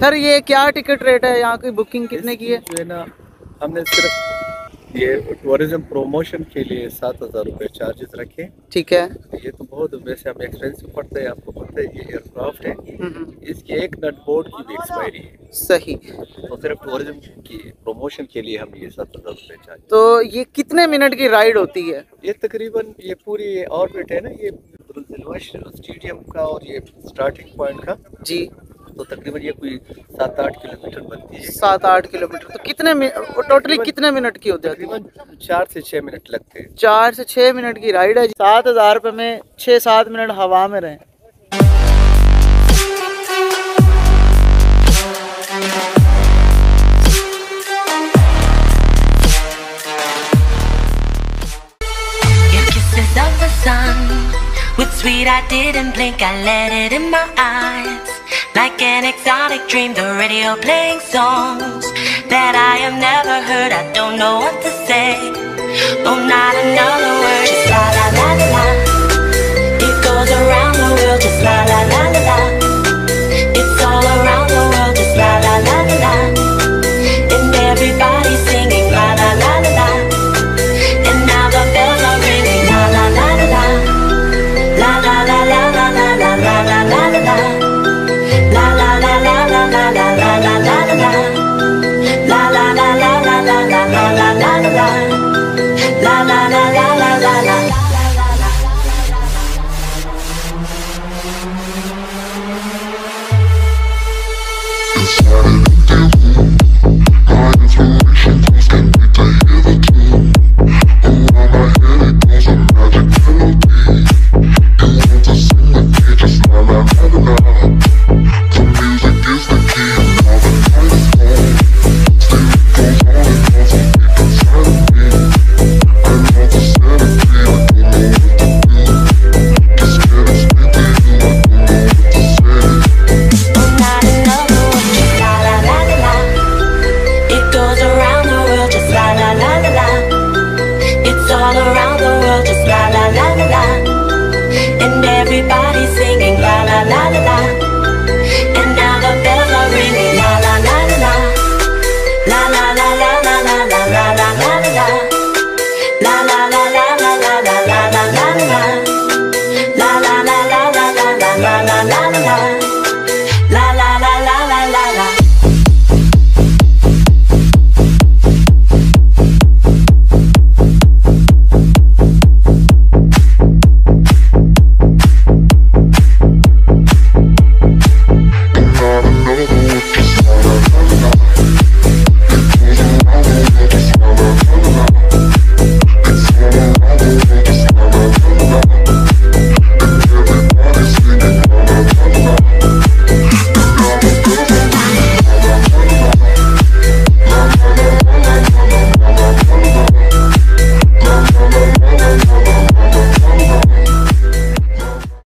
Sir ये क्या ticket rate है, यहाँ की बुकिंग कितने की है? जो है ना, हमने सिर्फ ये टूरिज्म प्रमोशन के लिए 7,000 रुपये चार्जेस रखे। ठीक है। ये तो बहुत वैसे हमें एक्सपेंसिव पड़ता है, आपको पता है ये एयरक्राफ्ट है, इसकी एक नट बोर्ड की भी एक्सपायरी है। सही। तो सिर्फ टूरिज्म की प्रमोशन के लिए हम ये 7,000 रुपये चार्ज। तो ये कितने मिनट की राइड होती है? ये तकरीबन ये पूरी ऑर्बिट है ना, ये स्टेडियम का और ये स्टार्टिंग पॉइंट का जी, तो तकरीबन ये कोई 7-8 किलोमीटर बनती है। 7-8 किलोमीटर। तो कितने टोटली कितने मिनट की होती है? तकरीबन 4 से 6 मिनट लगते हैं। 4 से 6 मिनट की राइड है। 7,000 रुपये में 6-7 मिनट हवा में रहें। With sweet, I didn't blink, I let it in my eyes. Like an exotic dream, the radio playing songs that I have never heard. I don't know what to say. Oh, not another word, just la la la la.